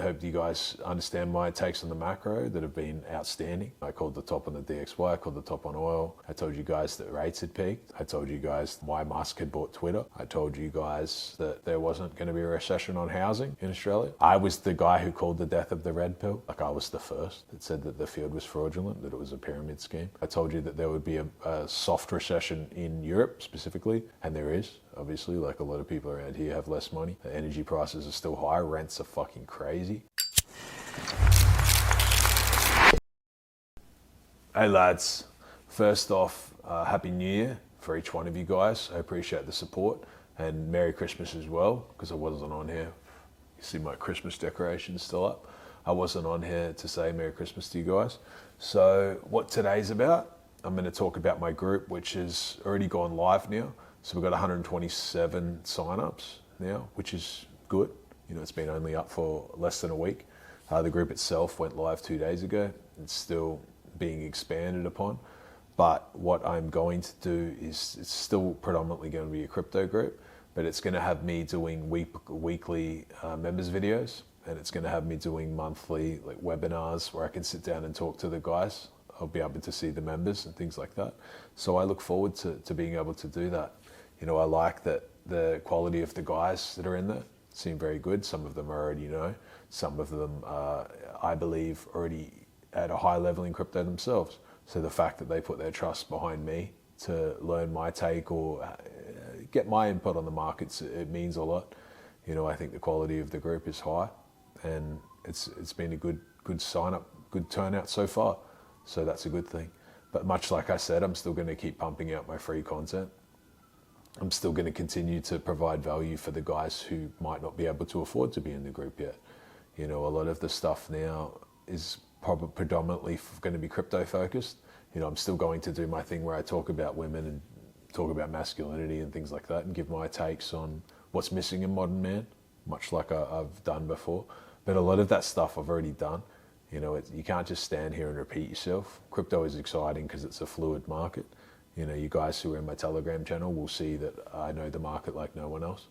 hope you guys understand my takes on the macro that have been outstanding. I called the top on the DXY, I called the top on oil. I told you guys that rates had peaked. I told you guys why Musk had bought Twitter. I told you guys that there wasn't going to be a recession on housing in Australia. I was the guy who called the death of the red pill. Like, I was the first that said that the field was fraudulent, that it was a pyramid scheme. I told you that there would be a soft recession in Europe specifically, and there is. Obviously, like, a lot of people around here have less money. The energy prices are still high. Rents are fucking crazy. Hey lads, first off, Happy New Year for each one of you guys. I appreciate the support, and Merry Christmas as well, because I wasn't on here. You see my Christmas decorations still up. I wasn't on here to say Merry Christmas to you guys. So what today's about, I'm going to talk about my group, which has already gone live now. So we've got 127 signups now, which is good. You know, it's been only up for less than a week. The group itself went live 2 days ago. It's still being expanded upon. But what I'm going to do is, it's still predominantly going to be a crypto group, but it's going to have me doing weekly members videos, and it's going to have me doing monthly like webinars where I can sit down and talk to the guys. I'll be able to see the members and things like that. So I look forward to being able to do that. You know, I like that the quality of the guys that are in there seem very good. Some of them I already know. Some of them, I believe, already at a high level in crypto themselves. So the fact that they put their trust behind me to learn my take or get my input on the markets, it means a lot. You know, I think the quality of the group is high, and it's been a good sign up, good turnout so far. So that's a good thing. But much like I said, I'm still going to keep pumping out my free content. I'm still going to continue to provide value for the guys who might not be able to afford to be in the group yet. You know, a lot of the stuff now is probably predominantly going to be crypto focused. You know, I'm still going to do my thing where I talk about women and talk about masculinity and things like that, and give my takes on what's missing in modern man, much like I've done before. But a lot of that stuff I've already done. You know, you can't just stand here and repeat yourself. Crypto is exciting because it's a fluid market. You know, you guys who are in my Telegram channel will see that I know the market like no one else.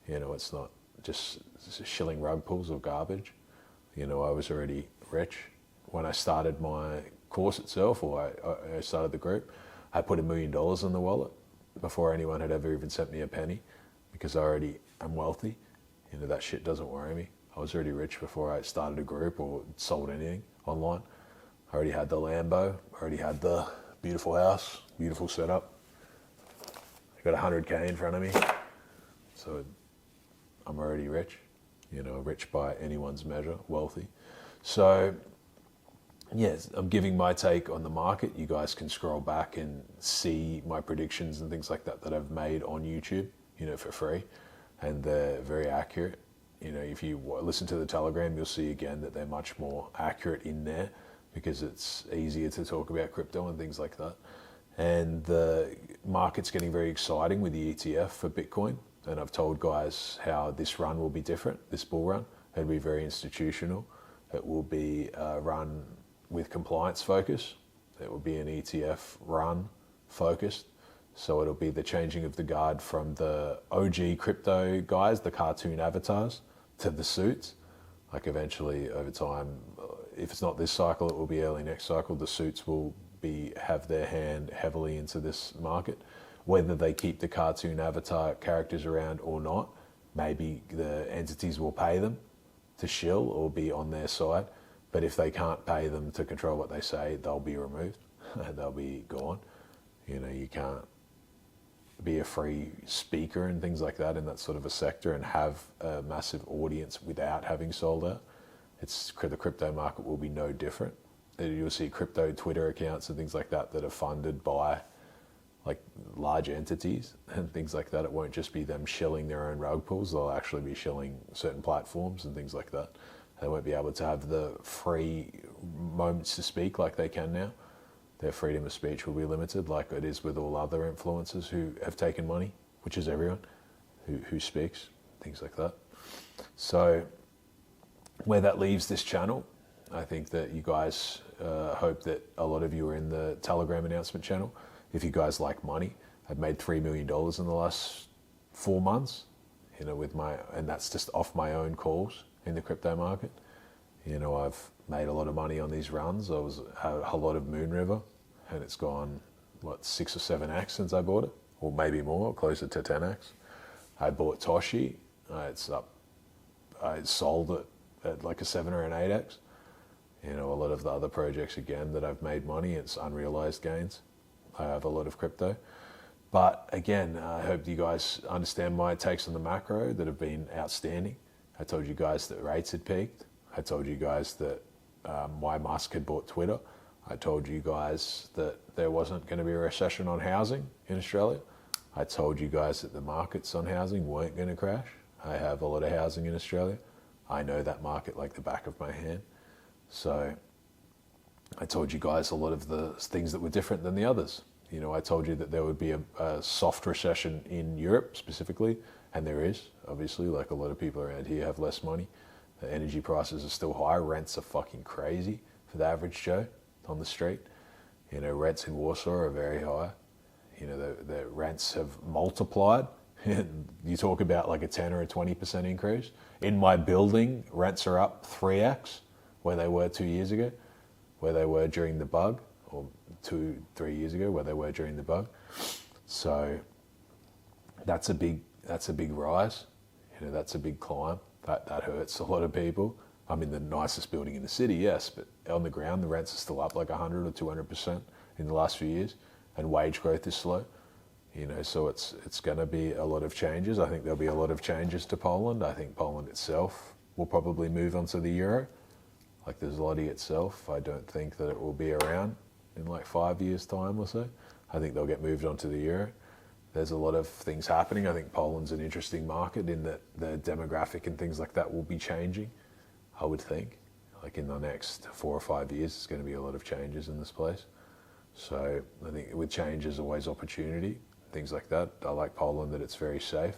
You know, it's not just shilling rug pulls or garbage. You know, I was already rich. When I started my course itself, or I started the group, I put $1 million in the wallet before anyone had ever even sent me a penny, because I already am wealthy. You know, that shit doesn't worry me. I was already rich before I started a group or sold anything online. I already had the Lambo, I already had the beautiful house, beautiful setup. I got 100K in front of me. So I'm already rich, you know, rich by anyone's measure, wealthy. So yes, I'm giving my take on the market. You guys can scroll back and see my predictions and things like that that I've made on YouTube, you know, for free. And they're very accurate. You know, if you listen to the Telegram, you'll see again that they're much more accurate in there, because it's easier to talk about crypto and things like that. And the market's getting very exciting with the ETF for Bitcoin. And I've told guys how this run will be different, this bull run. It'll be very institutional. It will be run with compliance focus. It will be an ETF run focused. So it'll be the changing of the guard from the OG crypto guys, the cartoon avatars, to the suits. Like, eventually over time, if it's not this cycle, it will be early next cycle. The suits will have their hand heavily into this market. Whether they keep the cartoon avatar characters around or not, maybe the entities will pay them to shill or be on their side. But if they can't pay them to control what they say, they'll be removed. They'll be gone. You know, you can't be a free speaker and things like that in that sort of a sector and have a massive audience without having sold out. The crypto market will be no different. You'll see crypto Twitter accounts and things like that that are funded by like large entities and things like that. It won't just be them shilling their own rug pulls. They'll actually be shilling certain platforms and things like that. They won't be able to have the free moments to speak like they can now. Their freedom of speech will be limited, like it is with all other influencers who have taken money, which is everyone who speaks, things like that. So where that leaves this channel, I think that you guys hope that a lot of you are in the Telegram announcement channel. If you guys like money, I've made $3 million in the last 4 months, you know, and that's just off my own calls in the crypto market. You know, I've made a lot of money on these runs. I was a lot of Moon River, and it's gone, 6 or 7x since I bought it, or maybe more, closer to 10x. I bought Toshi. It's up. I sold it at like a 7 or an 8x. You know, a lot of the other projects, again, that I've made money, it's unrealized gains. I have a lot of crypto. But again, I hope you guys understand my takes on the macro that have been outstanding. I told you guys that rates had peaked. I told you guys that why Musk had bought Twitter. I told you guys that there wasn't going to be a recession on housing in Australia. I told you guys that the markets on housing weren't going to crash. I have a lot of housing in Australia. I know that market like the back of my hand. So I told you guys a lot of the things that were different than the others. You know, I told you that there would be a soft recession in Europe specifically, and there is, obviously, like a lot of people around here have less money. The energy prices are still high. Rents are fucking crazy for the average Joe on the street. You know, rents in Warsaw are very high. You know, the rents have multiplied. You talk about like a 10 or a 20% increase. In my building, rents are up 3x where they were 2 years ago, where they were during the bug, or 2-3 years ago, where they were during the bug. So that's a big rise. You know, that's a big climb. That hurts a lot of people. I'm in the nicest building in the city, yes, but on the ground, the rents are still up like 100 or 200% in the last few years, and wage growth is slow. You know, so it's going to be a lot of changes. I think there'll be a lot of changes to Poland. I think Poland itself will probably move onto the euro, like the zloty itself. I don't think that it will be around in like 5 years' time or so. I think they'll get moved onto the euro. There's a lot of things happening. I think Poland's an interesting market in that the demographic and things like that will be changing, I would think. Like in the next 4 or 5 years, there's going to be a lot of changes in this place. So I think with change, there's always opportunity, things like that. I like Poland that it's very safe.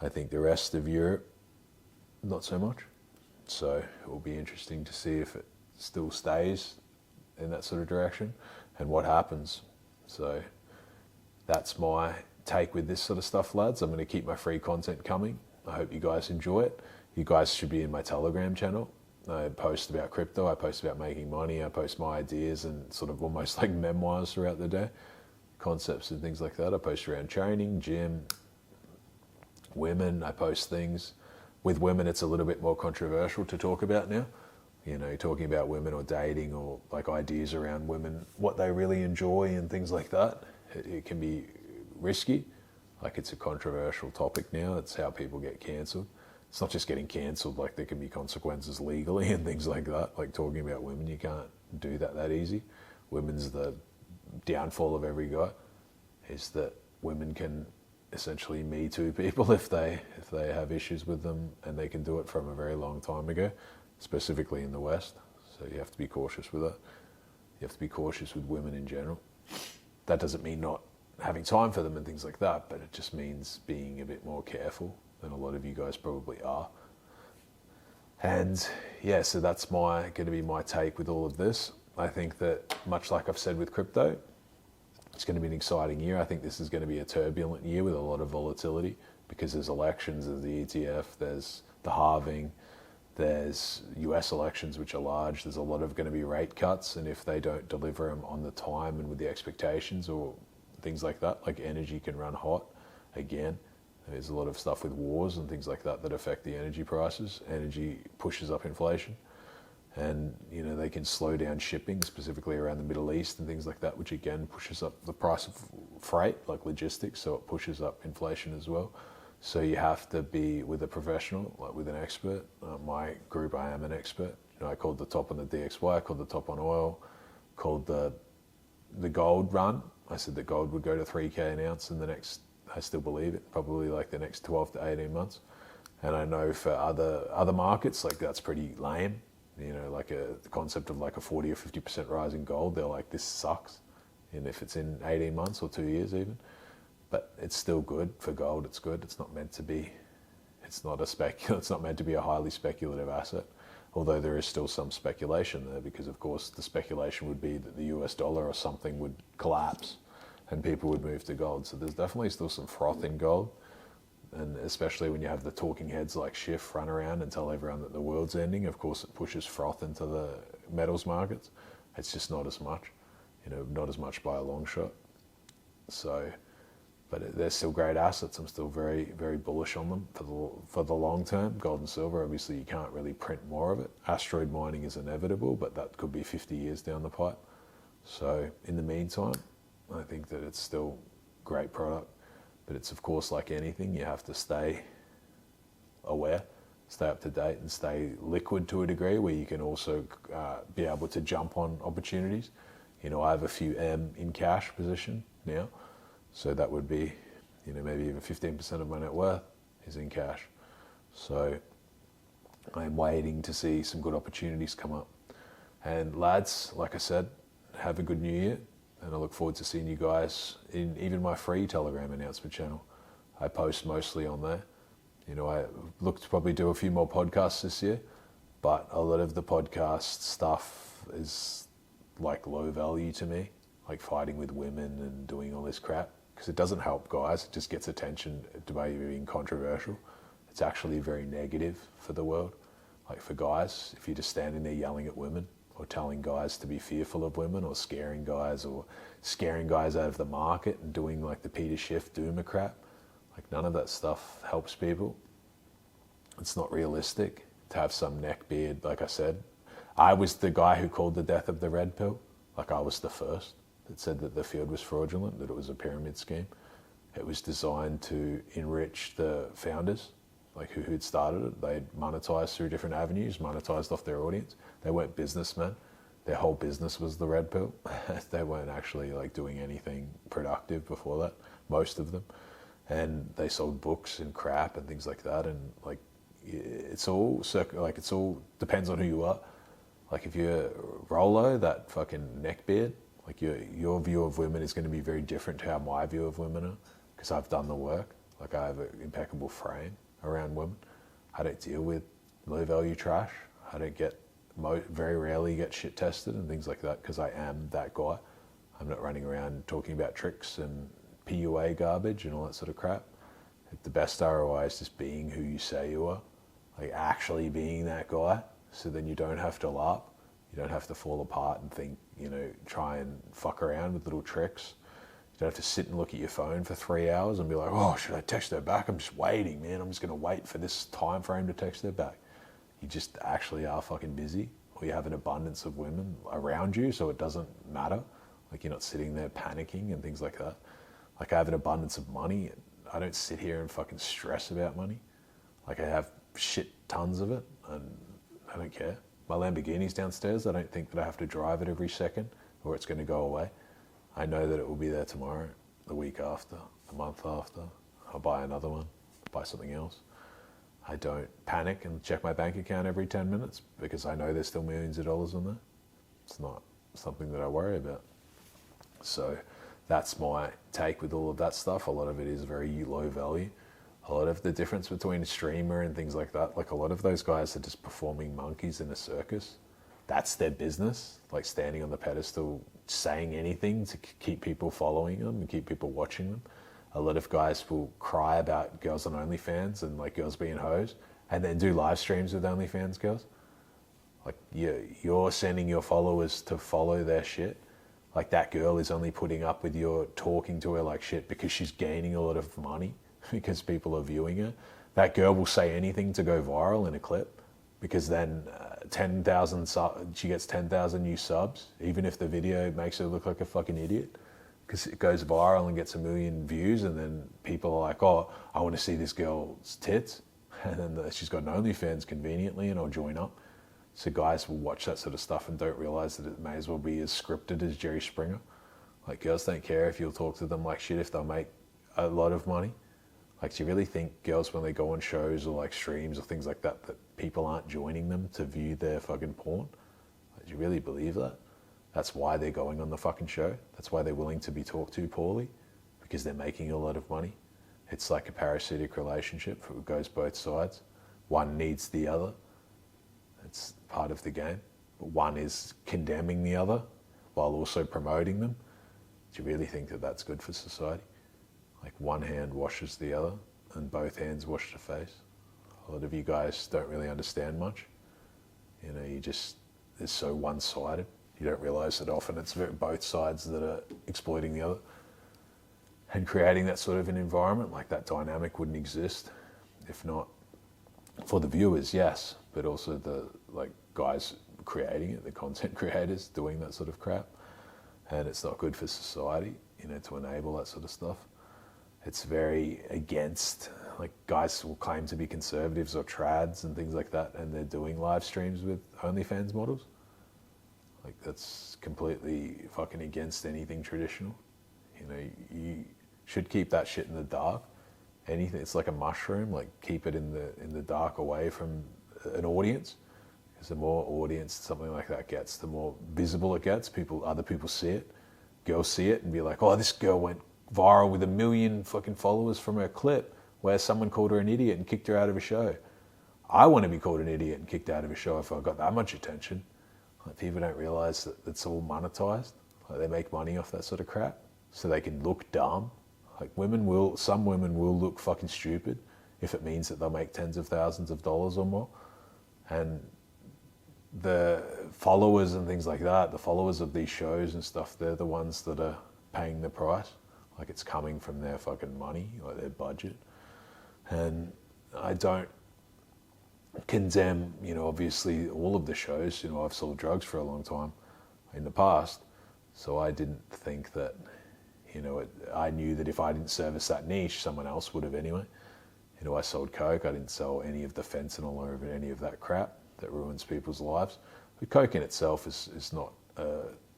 I think the rest of Europe, not so much. So it will be interesting to see if it still stays in that sort of direction and what happens. So that's my take with this sort of stuff, lads. I'm going to keep my free content coming. I hope you guys enjoy it. You guys should be in my Telegram channel. I post about crypto, I post about making money, I post my ideas and sort of almost like memoirs throughout the day, concepts and things like that. I post around training, gym, women, I post things. With women, it's a little bit more controversial to talk about now. You know, talking about women or dating or like ideas around women, what they really enjoy and things like that. It can be risky. Like it's a controversial topic now. It's how people get cancelled. It's not just getting cancelled, like there can be consequences legally and things like that. Like talking about women, you can't do that easy. Women's the downfall of every guy, is that women can essentially Me Too people if they have issues with them, and they can do it from a very long time ago, specifically in the West. So you have to be cautious with that. You have to be cautious with women in general. That doesn't mean not having time for them and things like that, but it just means being a bit more careful than a lot of you guys probably are. And yeah, so that's going to be my take with all of this. I think that much like I've said with crypto, it's going to be an exciting year. I think this is going to be a turbulent year with a lot of volatility because there's elections, there's the ETF, there's the halving, there's US elections, which are large. There's a lot of going to be rate cuts, and if they don't deliver them on the time and with the expectations or things like that, like energy can run hot again. There's a lot of stuff with wars and things like that that affect the energy prices. Energy pushes up inflation, and you know they can slow down shipping, specifically around the Middle East and things like that, which again pushes up the price of freight, like logistics, so it pushes up inflation as well. So you have to be with a professional, like with an expert. My group, I am an expert. You know, I called the top on the DXY, I called the top on oil, called the gold run. I said that gold would go to 3K an ounce in the next, I still believe it, probably like the next 12 to 18 months. And I know for other markets, like that's pretty lame. You know, like the concept of like a 40 or 50% rise in gold, they're like, this sucks. And if it's in 18 months or 2 years even, but it's still good for gold. It's good. It's not meant to be. It's not meant to be a highly speculative asset. Although there is still some speculation there, because of course the speculation would be that the US dollar or something would collapse, and people would move to gold. So there's definitely still some froth in gold. And especially when you have the talking heads like Schiff run around and tell everyone that the world's ending, of course it pushes froth into the metals markets. It's just not as much, not as much by a long shot. So, but they're still great assets. I'm still very, very bullish on them for the long term. Gold and silver, obviously you can't really print more of it. Asteroid mining is inevitable, but that could be 50 years down the pipe. So in the meantime, I think that it's still great product. But it's, of course, like anything, you have to stay aware, stay up to date, and stay liquid to a degree where you can also be able to jump on opportunities. I have a few M in cash position now, so that would be, maybe even 15% of my net worth is in cash. So I'm waiting to see some good opportunities come up. And lads, like I said, have a good new year. And I look forward to seeing you guys in even my free Telegram announcement channel. I post mostly on there. I look to probably do a few more podcasts this year, but a lot of the podcast stuff is like low value to me, like fighting with women and doing all this crap, because it doesn't help guys. It just gets attention by being controversial. It's actually very negative for the world. Like for guys, if you're just standing there yelling at women, or telling guys to be fearful of women, or scaring guys out of the market and doing like the Peter Schiff doomer crap. Like none of that stuff helps people. It's not realistic to have some neck beard. Like I said, I was the guy who called the death of the red pill. Like I was the first that said that the field was fraudulent, that it was a pyramid scheme. It was designed to enrich the founders, like who'd started it. They'd monetized through different avenues, monetized off their audience. They weren't businessmen. Their whole business was the red pill. They weren't actually like doing anything productive before that, most of them. And they sold books and crap and things like that. And like, it's all depends on who you are. Like if you're Rolo, that fucking neckbeard, like your view of women is going to be very different to how my view of women are, because I've done the work. Like I have an impeccable frame around women. I don't deal with low value trash. I don't very rarely get shit tested and things like that, because I am that guy. I'm not running around talking about tricks and PUA garbage and all that sort of crap. The best ROI is just being who you say you are, like actually being that guy. So then you don't have to laugh. You don't have to fall apart and think, try and fuck around with little tricks. You don't have to sit and look at your phone for 3 hours and be like, oh, should I text her back? I'm just waiting, man. I'm just going to wait for this time frame to text her back. You just actually are fucking busy, or you have an abundance of women around you, so it doesn't matter. Like you're not sitting there panicking and things like that. Like I have an abundance of money. I don't sit here and fucking stress about money. Like I have shit tons of it, and I don't care. My Lamborghini's downstairs. I don't think that I have to drive it every second or it's going to go away. I know that it will be there tomorrow, the week after, the month after. I'll buy another one, buy something else. I don't panic and check my bank account every 10 minutes because I know there's still millions of dollars in there. It's not something that I worry about. So that's my take with all of that stuff. A lot of it is very low value. A lot of the difference between a streamer and things like that, like a lot of those guys are just performing monkeys in a circus. That's their business, like standing on the pedestal, saying anything to keep people following them and keep people watching them. A lot of guys will cry about girls on OnlyFans and like girls being hoes, and then do live streams with OnlyFans girls. Like you're sending your followers to follow their shit. Like that girl is only putting up with your talking to her like shit because she's gaining a lot of money because people are viewing her. That girl will say anything to go viral in a clip, because then 10,000 she gets 10,000 new subs, even if the video makes her look like a fucking idiot, because it goes viral and gets 1 million views, and then people are like, oh, I want to see this girl's tits, and then she's got an OnlyFans conveniently, and I'll join up. So guys will watch that sort of stuff and don't realize that it may as well be as scripted as Jerry Springer. Like girls don't care if you'll talk to them like shit if they'll make a lot of money. Like, do you really think girls, when they go on shows or like streams or things like that, that people aren't joining them to view their fucking porn? Like, do you really believe that? That's why they're going on the fucking show. That's why they're willing to be talked to poorly, because they're making a lot of money. It's like a parasitic relationship. It goes both sides. One needs the other. It's part of the game. But one is condemning the other while also promoting them. Do you really think that that's good for society? Like one hand washes the other, and both hands wash the face. A lot of you guys don't really understand much. You know, it's so one-sided. You don't realize that often it's both sides that are exploiting the other. And creating that sort of an environment, like that dynamic wouldn't exist if not for the viewers, yes, but also the guys creating it, the content creators doing that sort of crap. And it's not good for society, you know, to enable that sort of stuff. It's very against, like, guys will claim to be conservatives or trads and things like that, and they're doing live streams with OnlyFans models. Like, that's completely fucking against anything traditional. You know, you should keep that shit in the dark. Anything, it's like a mushroom, like keep it in the dark away from an audience. Because the more audience something like that gets, the more visible it gets. Other people see it. Girls see it and be like, oh, this girl went viral with 1 million fucking followers from her clip where someone called her an idiot and kicked her out of a show. I want to be called an idiot and kicked out of a show if I got that much attention. Like, people don't realize that it's all monetized. Like, they make money off that sort of crap so they can look dumb. Like, some women will look fucking stupid if it means that they'll make tens of thousands of dollars or more. And the followers and things like that, the followers of these shows and stuff, they're the ones that are paying the price. Like, it's coming from their fucking money, like their budget. And I don't condemn, you know, obviously all of the shows. You know, I've sold drugs for a long time in the past, so I didn't think that, you know, I knew that if I didn't service that niche, someone else would have anyway. You know, I sold coke. I didn't sell any of the fentanyl or any of that crap that ruins people's lives. But coke in itself is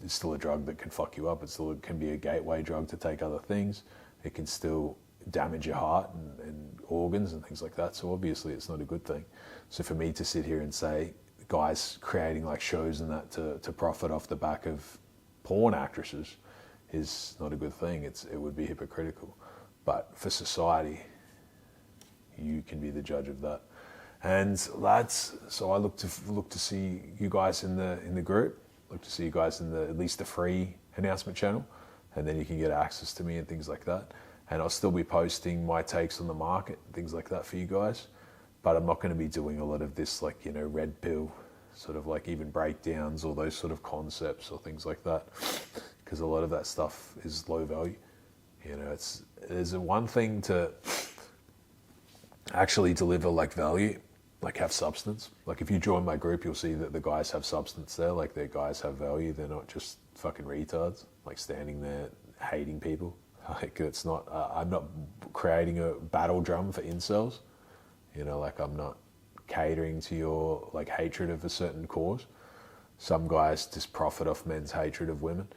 still a drug that can fuck you up. It can be a gateway drug to take other things. It can still damage your heart and organs and things like that. So obviously it's not a good thing. So for me to sit here and say guys creating like shows and that to profit off the back of porn actresses is not a good thing. It would be hypocritical. But for society, you can be the judge of that. And lads, so I look to see you guys in the group. Look to see you guys in at least the free announcement channel, and then you can get access to me and things like that. And I'll still be posting my takes on the market, things like that for you guys. But I'm not going to be doing a lot of this, like, you know, red pill, sort of like even breakdowns or those sort of concepts or things like that, because a lot of that stuff is low value. You know, there's one thing to actually deliver like value, like have substance. Like, if you join my group, you'll see that the guys have substance there. Like, their guys have value. They're not just fucking retards, like standing there hating people. Like, it's not, I'm not creating a battle drum for incels. You know, like, I'm not catering to your like hatred of a certain cause. Some guys just profit off men's hatred of women.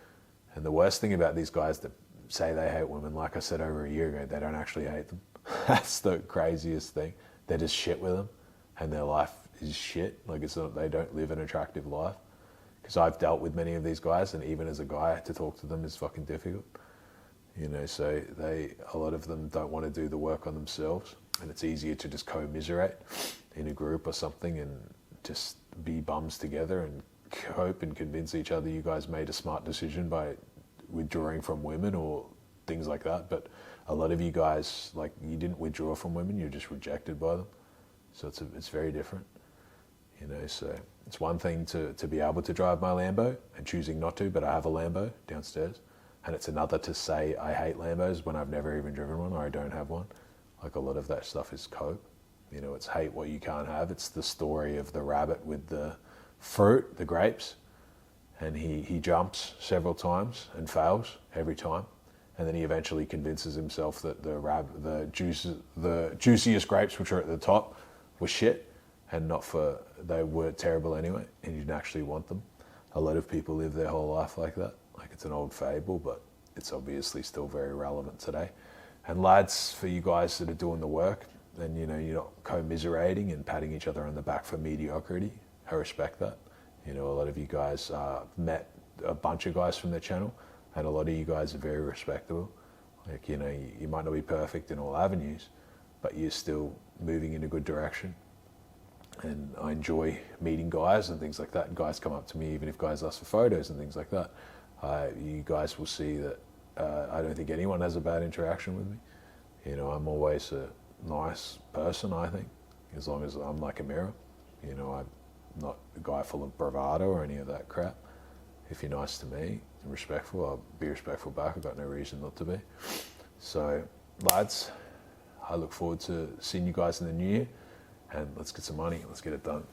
And the worst thing about these guys that say they hate women, like I said over a year ago, they don't actually hate them. That's the craziest thing. They're just shit with them, and their life is shit. Like, it's not, they don't live an attractive life. Because I've dealt with many of these guys, and even as a guy, to talk to them is fucking difficult. You know, so a lot of them don't want to do the work on themselves, and it's easier to just commiserate in a group or something and just be bums together and cope and convince each other you guys made a smart decision by withdrawing from women or things like that. But a lot of you guys, like, you didn't withdraw from women, you're just rejected by them. So it's very different, you know. So it's one thing to be able to drive my Lambo and choosing not to, but I have a Lambo downstairs. And it's another to say I hate Lambos when I've never even driven one or I don't have one. Like, a lot of that stuff is cope. You know, it's hate what you can't have. It's the story of the rabbit with the fruit, the grapes, and he jumps several times and fails every time. And then he eventually convinces himself that the juiciest grapes, which are at the top, were shit, and they were terrible anyway, and you didn't actually want them. A lot of people live their whole life like that. Like, it's an old fable, but it's obviously still very relevant today. And lads, for you guys that are doing the work, and, you know, you're not commiserating and patting each other on the back for mediocrity, I respect that. You know, a lot of you guys met a bunch of guys from the channel, and a lot of you guys are very respectable. Like, you know, you might not be perfect in all avenues, but you're still moving in a good direction. And I enjoy meeting guys and things like that. And guys come up to me, even if guys ask for photos and things like that. You guys will see that I don't think anyone has a bad interaction with me. You know, I'm always nice person, I think, as long as I'm like a mirror. You know, I'm not a guy full of bravado or any of that crap. If you're nice to me and respectful, I'll be respectful back. I've got no reason not to be. So, lads, I look forward to seeing you guys in the new year, and let's get some money. Let's get it done.